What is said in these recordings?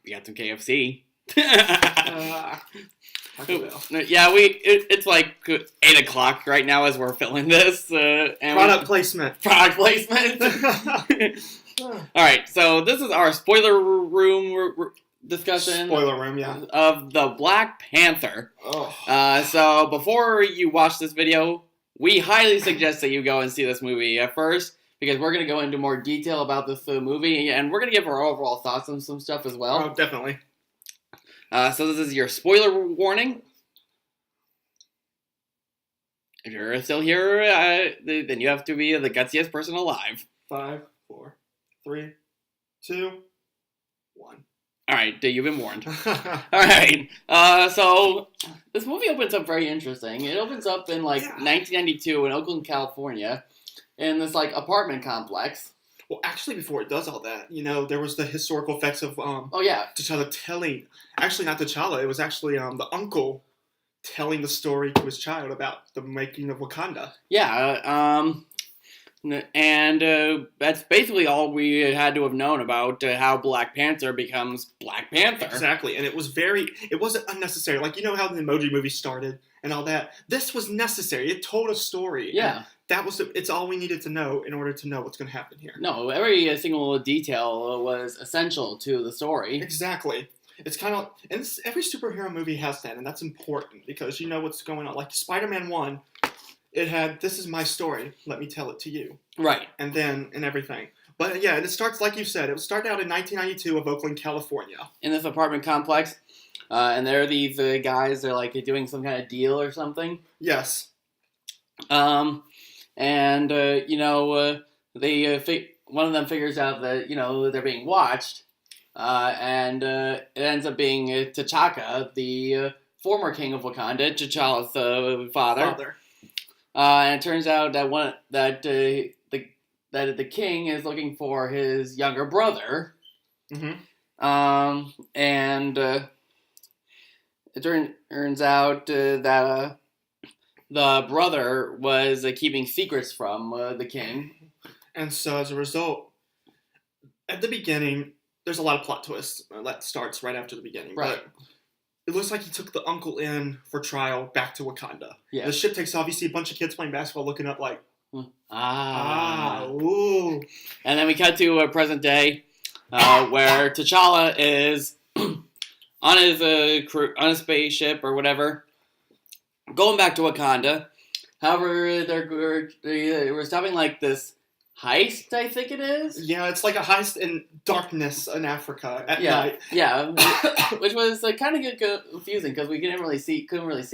we got some KFC. Taco Bell. Yeah, it's like 8 o'clock right now as we're filming this. And Product placement. Product placement. All right, so this is our spoiler room discussion. Spoiler room, yeah. Of the Black Panther. Oh. So before you watch this video, we highly suggest that you go and see this movie at first, because we're going to go into more detail about this movie, and we're going to give our overall thoughts on some stuff as well. Oh, definitely. So this is your spoiler warning. If you're still here, then you have to be the gutsiest person alive. 5, 4, 3, 2, 1. Alright, you've been warned. Alright, so this movie opens up very interesting. It opens up in 1992 in Oakland, California, in this apartment complex. Well, actually, before it does all that, there was the historical effects of T'Challa telling. Actually, not T'Challa. It was actually the uncle telling the story to his child about the making of Wakanda. Yeah, and that's basically all we had to have known about how Black Panther becomes Black Panther. Exactly, and it wasn't unnecessary. How the Emoji Movie started and all that. This was necessary. It told a story. Yeah. It's all we needed to know in order to know what's going to happen here. No, every single detail was essential to the story. Exactly. It's kind of, and every superhero movie has that, and that's important because you know what's going on. Like Spider-Man 1, it had, this is my story, let me tell it to you. Right. And everything. But yeah, it starts, like you said, it started out in 1992 of Oakland, California. In this apartment complex, and there are these guys, they're doing some kind of deal or something. Yes. And, one of them figures out that, they're being watched, and it ends up being T'Chaka, the former king of Wakanda, T'Challa's father. And it turns out that the king is looking for his younger brother. Mm-hmm. And it turns out that the brother was keeping secrets from the king. And so as a result, at the beginning, there's a lot of plot twists. That starts right after the beginning. Right. But it looks like he took the uncle in for trial back to Wakanda. Yeah. The ship takes off. You see a bunch of kids playing basketball looking up like, ooh. And then we cut to present day, where T'Challa is on his spaceship or whatever, going back to Wakanda. However, we're stopping this heist, I think it is. Yeah, it's like a heist in darkness in Africa at night. Yeah, which was kind of confusing because we couldn't really see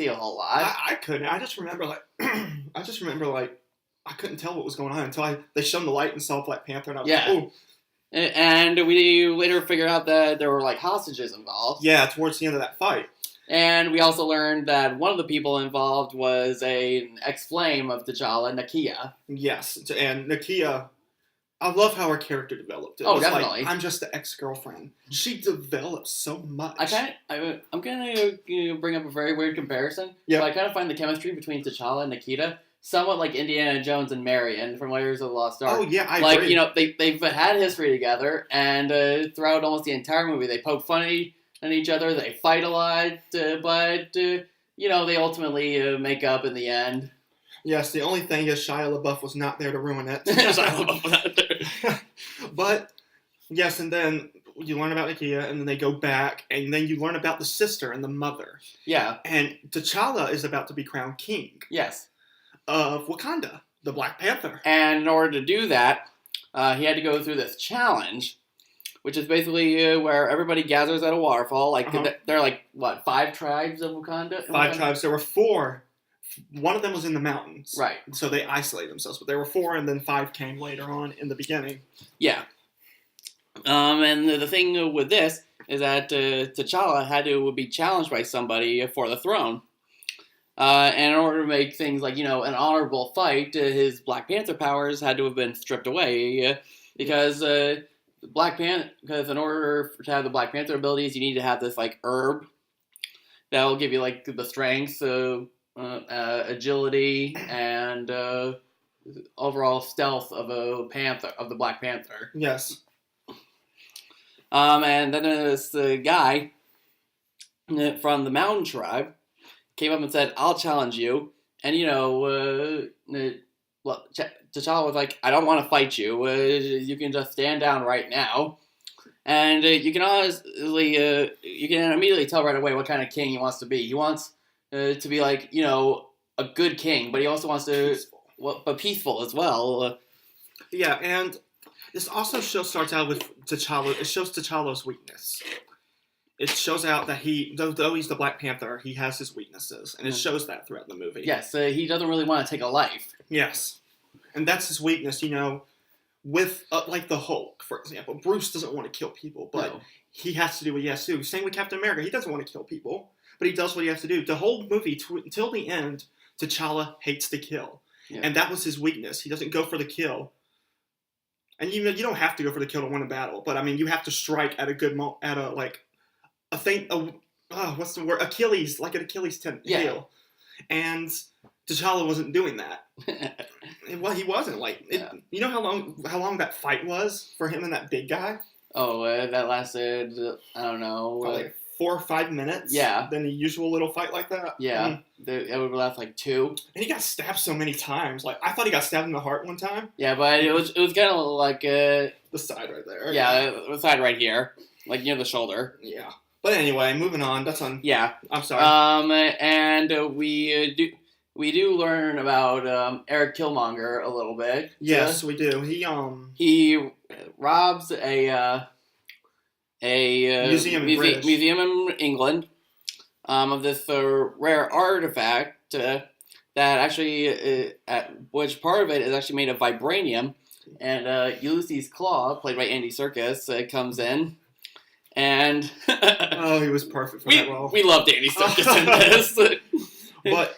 a whole lot. I couldn't. I just remember I couldn't tell what was going on until they shone the light and saw Black Panther, and I was like, oh. And we later figured out that there were hostages involved. Yeah, towards the end of that fight. And we also learned that one of the people involved was an ex-flame of T'Challa, Nakia. Yes, and Nakia, I love how her character developed. Definitely. I'm just the ex-girlfriend. She developed so much. I'm going to bring up a very weird comparison. Yeah. So I kind of find the chemistry between T'Challa and Nakia somewhat like Indiana Jones and Marion from Raiders of the Lost Ark. Oh, yeah, I agree. They've had history together, and throughout almost the entire movie, they poke fun at each other, they fight a lot, but they ultimately make up in the end. Yes, the only thing is Shia LaBeouf was not there to ruin it. Shia LaBeouf was not there. But, yes, and then you learn about Nakia, and then they go back, and then you learn about the sister and the mother. Yeah. And T'Challa is about to be crowned king. Yes. Of Wakanda, the Black Panther. And in order to do that, he had to go through this challenge, which is basically where everybody gathers at a waterfall. There are 5 tribes of Wakanda? 5 tribes. There were 4. One of them was in the mountains. Right. So they isolated themselves. But there were 4, and then 5 came later on in the beginning. Yeah. And the thing with this is that T'Challa had to be challenged by somebody for the throne. And in order to make things an honorable fight, his Black Panther powers had to have been stripped away because in order to have the Black Panther abilities, you need to have this herb that will give you the strength, agility, and overall stealth of the Black Panther. Yes. And then this guy from the Mountain Tribe came up and said, "I'll challenge you." And T'Challa was like, "I don't want to fight you. You can just stand down right now." And you can immediately tell right away what kind of king he wants to be. He wants to be like, a good king, but he also wants to, but peaceful as well. Yeah, and this also starts out with T'Challa. It shows T'Challa's weakness. It shows out that though he's the Black Panther, he has his weaknesses, and it shows that throughout the movie. Yes, he doesn't really want to take a life. Yes, and that's his weakness, with, like the Hulk, for example. Bruce doesn't want to kill people, but he has to do what he has to do. Same with Captain America. He doesn't want to kill people, but he does what he has to do. The whole movie, until the end, T'Challa hates to kill. Yeah. And that was his weakness. He doesn't go for the kill. And you don't have to go for the kill to win a battle, but, you have to strike at a good moment, what's the word? Achilles, like an Achilles heel. And T'Challa wasn't doing that. Well, he wasn't. You know how long that fight was for him and that big guy? Oh, that lasted, I don't know. Like 4 or 5 minutes? Yeah. Than the usual little fight like that? Yeah. It would last like 2. And he got stabbed so many times. I thought he got stabbed in the heart one time. Yeah, but it was kind of like... the side right there. Yeah, the side right here. Like near the shoulder. Yeah. But anyway, moving on. That's on... Yeah. I'm sorry. And we do learn about Eric Killmonger a little bit. Yes, we do. He robs a museum in England of this rare artifact that actually, which part of it is actually made of vibranium. And Ulysses Claw, played by Andy Serkis, comes in. And oh, he was perfect for that role. We loved Andy Serkis in this. But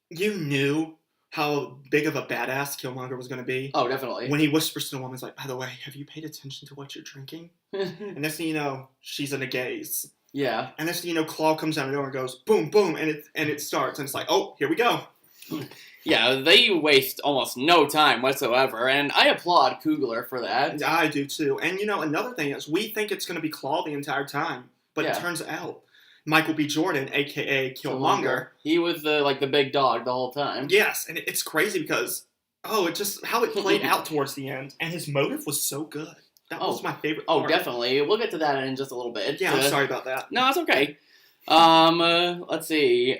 you knew how big of a badass Killmonger was going to be. Oh, definitely. When he whispers to the woman, he's like, "By the way, have you paid attention to what you're drinking?" And next thing you know, she's in a gaze. Yeah. And next thing you know, Claw comes out the door and goes, boom, boom, and it starts. And it's like, oh, here we go. Yeah, they waste almost no time whatsoever, and I applaud Coogler for that. I do too. And another thing is, we think it's going to be Claw the entire time, but it turns out Michael B. Jordan, a.k.a. Killmonger. He was the big dog the whole time. Yes, and it's crazy because, how it played out towards the end, and his motive was so good. That was my favorite part. Oh, definitely. We'll get to that in just a little bit. Yeah, I'm sorry about that. No, it's okay. Let's see.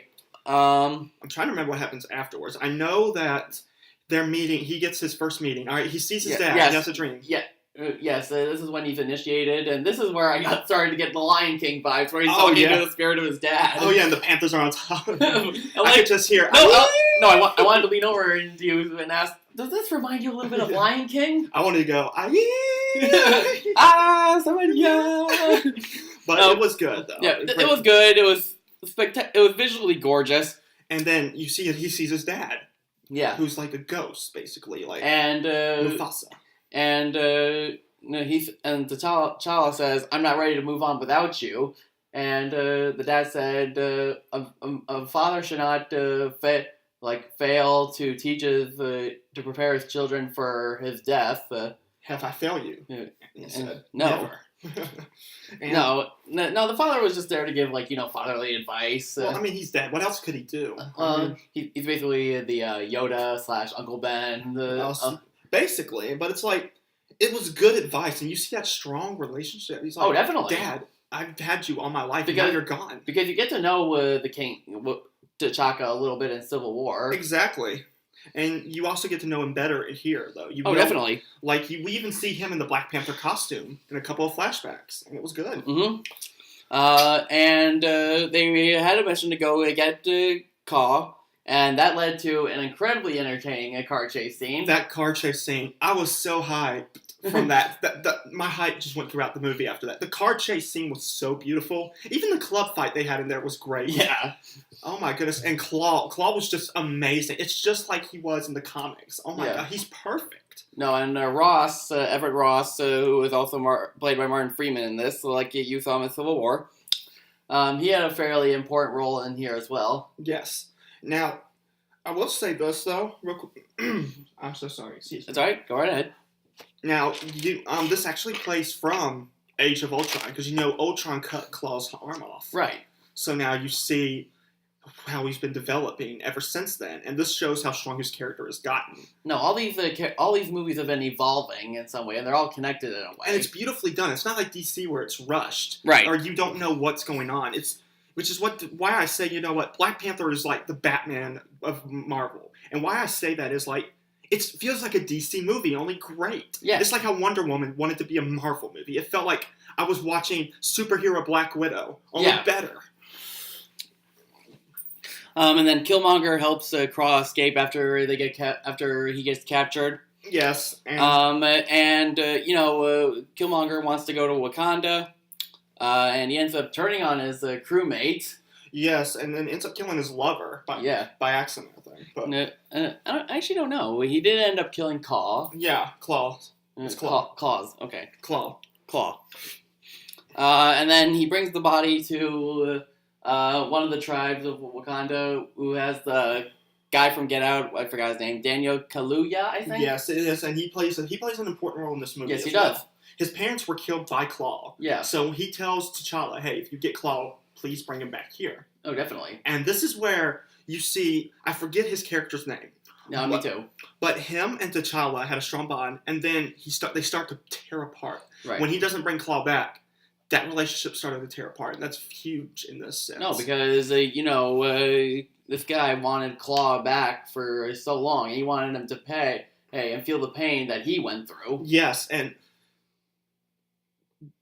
I'm trying to remember what happens afterwards. I know that they're meeting. He gets his first meeting. All right, he sees his dad. Yes. He has a dream. Yeah. Yes, this is when he's initiated, and this is where I got started to get the Lion King vibes, where he's talking to the spirit of his dad. Oh yeah, and the Panthers are on top of him. I could just hear. I wanted to lean over and you and ask, does this remind you a little bit of Lion King? I wanted to go, but it was good though. Yeah, it was good. It was It was visually gorgeous. And then he sees his dad. Yeah. Who's like a ghost, basically, and Mufasa. And T'Challa says, "I'm not ready to move on without you." And the dad said, "A father should not fail to teach to prepare his children for his death." Have I failed you? He said, no. No. The father was just there to give fatherly advice. Well, he's dead. What else could he do? He's basically the Yoda / Uncle Ben. Basically, but it's like it was good advice, and you see that strong relationship. He's like, "Oh, definitely, Dad, I've had you all my life, and now you're gone." Because you get to know the king, T'Chaka, a little bit in Civil War. Exactly. And you also get to know him better here, though. Definitely. We even see him in the Black Panther costume in a couple of flashbacks, and it was good. Mm-hmm. And they had a mission to go get Kaw, and that led to an incredibly entertaining car chase scene. That car chase scene, I was so hyped from that. My hype just went throughout the movie after that. The car chase scene was so beautiful. Even the club fight they had in there was great. Yeah. Oh my goodness. And Claw was just amazing. It's just like he was in the comics. Oh my God, he's perfect. No, and Ross, Everett Ross, who was also played by Martin Freeman in this, like you saw him in Civil War, he had a fairly important role in here as well. Yes. Now, I will say this though, real quick. I'm so sorry. That's all right. Go right ahead. Now, this actually plays from Age of Ultron, because Ultron cut Claw's arm off. Right. So now you see how he's been developing ever since then, and this shows how strong his character has gotten. No, all these movies have been evolving in some way, and they're all connected in a way. And it's beautifully done. It's not like DC where it's rushed, right? Or you don't know what's going on. Which is why I say, Black Panther is like the Batman of Marvel, and why I say that is like it feels like a DC movie, only great. Yeah, it's like how Wonder Woman wanted to be a Marvel movie. It felt like I was watching superhero Black Widow, only better. And then Killmonger helps Claw escape after he gets captured. Yes. Killmonger wants to go to Wakanda, and he ends up turning on his crewmate. Yes, and then ends up killing his lover by accident, I think. But I actually don't know. He did end up killing Claw. Yeah, Claw. It's Claw. Claws. Okay. Claw. And then he brings the body to one of the tribes of Wakanda, who has the guy from Get Out. I forgot his name. Daniel Kaluuya, I think. Yes, it is, and he plays an important role in this movie. Yes, he does. His parents were killed by Claw. Yeah. So he tells T'Challa, "Hey, if you get Claw, please bring him back here." Oh, definitely. And this is where you see, I forget his character's name. No, me too. But him and T'Challa had a strong bond, and then they start to tear apart. Right. When he doesn't bring Claw back, that relationship started to tear apart, and that's huge in this sense. No, because, this guy wanted Claw back for so long. He wanted him to pay and feel the pain that he went through. Yes, and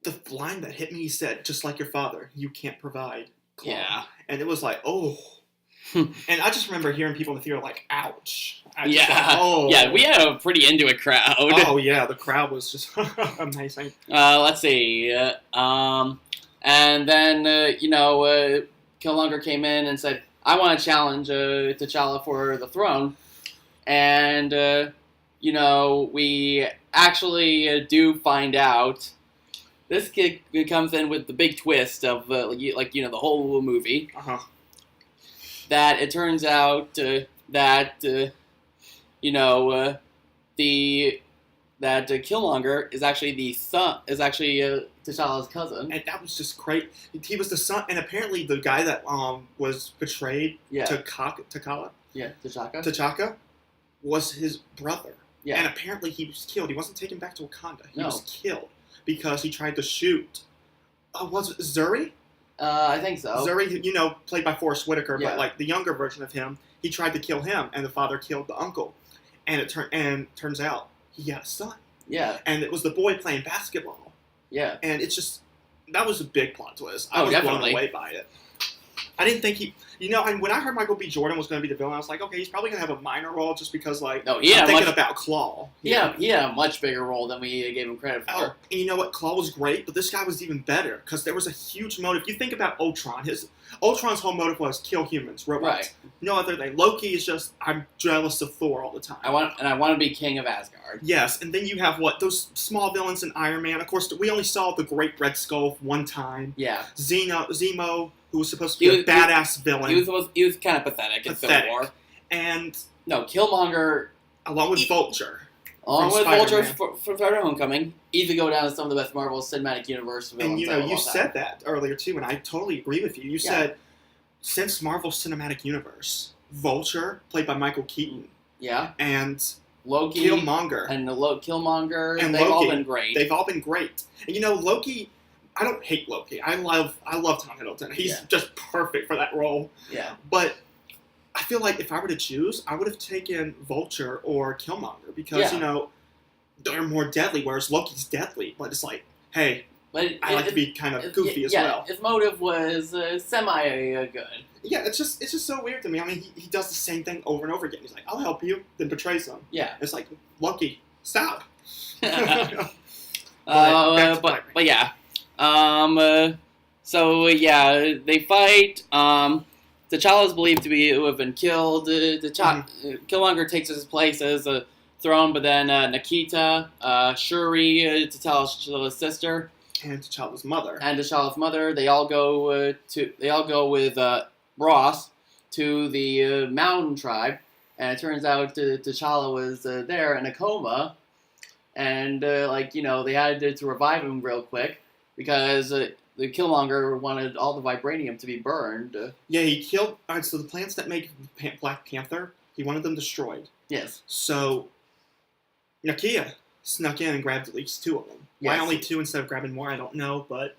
the line that hit me, he said, "Just like your father, you can't provide Claw." Yeah. And it was like, oh. And I just remember hearing people in the theater like, ouch. Yeah, we had a pretty into it crowd. Oh, yeah, the crowd was just amazing. Let's see. And then, Killmonger came in and said, "I want to challenge T'Challa for the throne." And, we actually do find out. This kid comes in with the big twist of, the whole movie. Uh-huh. That it turns out that Killmonger is actually T'Challa's cousin, and that was just great. He was the son, and apparently the guy that was betrayed T'Chaka was his brother. Yeah, and apparently he was killed. He wasn't taken back to Wakanda. He was killed because he tried to shoot. Was it Zuri? I think so. Zuri, played by Forrest Whitaker, but like the younger version of him, he tried to kill him, and the father killed the uncle. And turns out he had a son. Yeah. And it was the boy playing basketball. Yeah. And it's just, that was a big plot twist. I was blown away by it. I didn't think when I heard Michael B. Jordan was going to be the villain, I was like, okay, he's probably going to have a minor role just because, I'm thinking about Claw. Yeah, he had a much bigger role than we gave him credit for. Oh, and you know what? Claw was great, but this guy was even better because there was a huge motive. You think about Ultron. Ultron's whole motive was kill humans, robots. Right. No other thing. Loki is just, I'm jealous of Thor all the time. I want to be king of Asgard. Yes, and then you have those small villains in Iron Man. Of course, we only saw the Great Red Skull one time. Yeah. Zemo, who was supposed to be a badass villain. He was kind of pathetic in Civil War. And Killmonger, along with Vulture. Vulture from Spider-Man Homecoming, easily go down as some of the best Marvel Cinematic Universe villains. And you said that earlier too, and I totally agree with you. You said since Marvel Cinematic Universe, Vulture, played by Michael Keaton, and Loki, Killmonger, and they've all been great. They've all been great. And Loki. I don't hate Loki. I love Tom Hiddleston. He's just perfect for that role. Yeah. But I feel like if I were to choose, I would have taken Vulture or Killmonger because they're more deadly. Whereas Loki's deadly, but it's like, hey, I like to be kind of goofy as well. His motive was semi good. Yeah, it's just so weird to me. I mean, he does the same thing over and over again. He's like, I'll help you, then betrays him. Yeah. It's like, Loki, stop. But yeah. They fight. T'Challa is believed to have been killed. Killmonger takes his place as a throne, but then Nikita, Shuri, T'Challa's sister, and T'Challa's mother, they all go with Ross to the Mountain Tribe, and it turns out T'Challa was there in a coma, and they had to revive him real quick. because the Killmonger wanted all the vibranium to be burned. Yeah, he killed. All right, so the plants that make Black Panther, he wanted them destroyed. Yes. So Nakia snuck in and grabbed at least 2 of them. Yes. Why only 2 instead of grabbing more, I don't know. But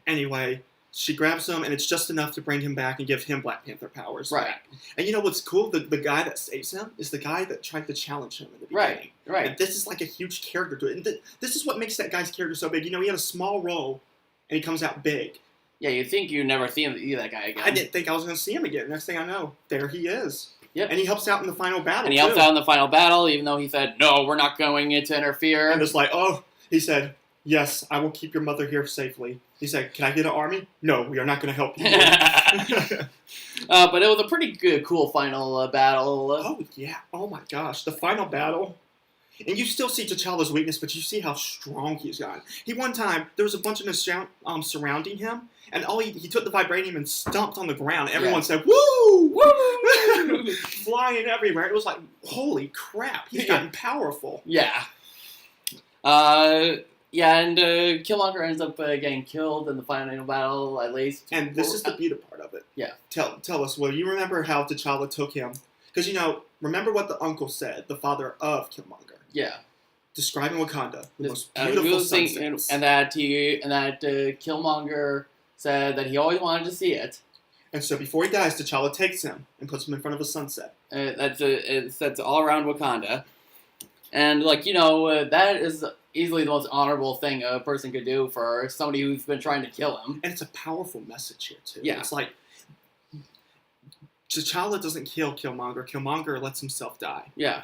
anyway, she grabs them, and it's just enough to bring him back and give him Black Panther powers. Right. And you know what's cool? The guy that saves him is the guy that tried to challenge him in the beginning. Right. And this is like a huge character to it. And this is what makes that guy's character so big. You know, he had a small role, and he comes out big. Yeah, you'd think you'd never see that guy again. I didn't think I was going to see him again. Next thing I know, there he is. Yep. And he helps out in the final battle, And he helps out in the final battle, even though he said, no, we're not going to interfere. And it's like, oh, he said, yes, I will keep your mother here safely. He said, can I get an army? No, we are not going to help you. But it was a pretty good, cool final battle. Oh, yeah. Oh, my gosh. The final battle. And you still see T'Challa's weakness, but you see how strong he's gotten. One time, there was a bunch of them surrounding him, and he took the vibranium and stomped on the ground. Everyone said, woo! Woo! Flying everywhere. It was like, holy crap, he's gotten powerful. Yeah. And Killmonger ends up getting killed in the final battle, at least. And this is the beautiful part of it. Yeah. Tell us, you remember how T'Challa took him? Because, remember what the uncle said, the father of Killmonger. Yeah. Describing Wakanda, the most beautiful sunsets. And that Killmonger said that he always wanted to see it. And so before he dies, T'Challa takes him and puts him in front of a sunset. That's all around Wakanda. And, that is easily the most honorable thing a person could do for somebody who's been trying to kill him. And it's a powerful message here, too. Yeah. It's like, T'Challa doesn't kill Killmonger. Killmonger lets himself die. Yeah.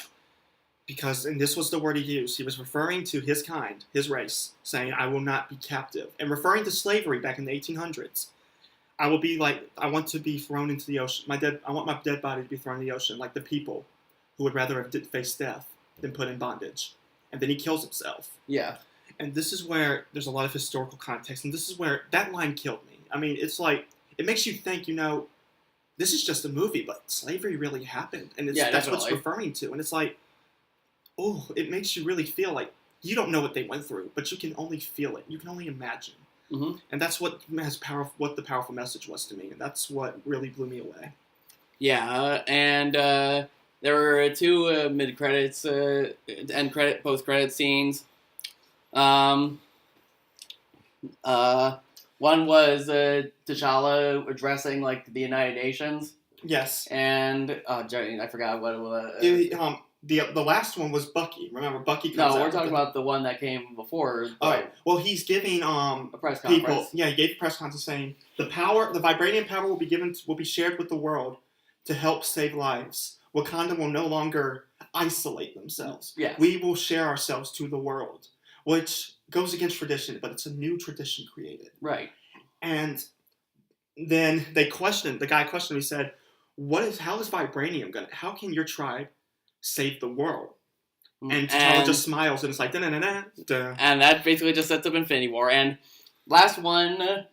Because, and this was the word he used, he was referring to his kind, his race, saying, I will not be captive. And referring to slavery back in the 1800s. I want to be thrown into the ocean. I want my dead body to be thrown in the ocean, like the people who would rather have faced death than put in bondage. And then he kills himself. Yeah. And this is where there's a lot of historical context, and this is where that line killed me. I mean, it's like, it makes you think, this is just a movie, but slavery really happened. And that's what it's referring to. And it's like, oh, it makes you really feel like you don't know what they went through, but you can only feel it. You can only imagine. Mm-hmm. And that's what the powerful message was to me. And that's what really blew me away. Yeah, and there were 2 mid-credits, post-credit scenes. One was T'Challa addressing, the United Nations. Yes. And, I forgot what it was. The last one was Bucky. Remember, Bucky comes out. No, we're talking about the one that came before. All right. Well, he's giving a press conference. He gave a press conference saying the vibranium power will be shared with the world to help save lives. Wakanda will no longer isolate themselves. Yes. We will share ourselves to the world, which goes against tradition, but it's a new tradition created. Right. And then the guy questioned, he said, how is vibranium how can your tribe save the world? And T'Challa just smiles, and it's like, da-na-na-na. And that basically just sets up Infinity War. And last one,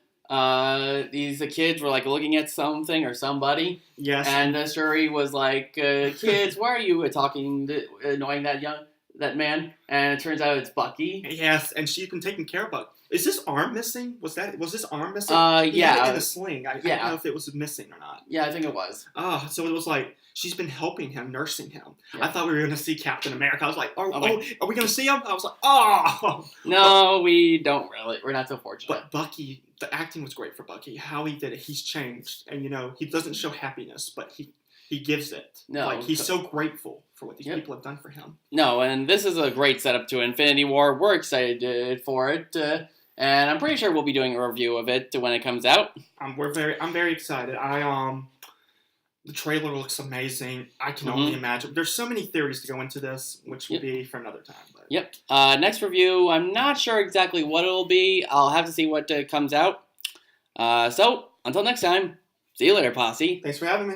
these kids were looking at something or somebody. Yes. And Shuri was like, kids, why are you annoying that man? And it turns out it's Bucky. Yes, and she's been taking care of Bucky. Is this arm missing? Was this arm missing? Yeah. He had it in a sling. I don't know if it was missing or not. Yeah, I think it was. So it was like, she's been helping him, nursing him. Yeah. I thought we were going to see Captain America. I was like, are we going to see him? I was like, oh! No, we don't really. We're not so fortunate. But Bucky, the acting was great for Bucky. How he did it, he's changed. And, he doesn't show happiness, but he gives it. No. He's so grateful for what these people have done for him. No, and this is a great setup to Infinity War. We're excited for it. And I'm pretty sure we'll be doing a review of it when it comes out. I'm very excited. The trailer looks amazing. I can only imagine. There's so many theories to go into this, which will be for another time. But. Yep. Next review, I'm not sure exactly what it'll be. I'll have to see what comes out. So, until next time, see you later, posse. Thanks for having me.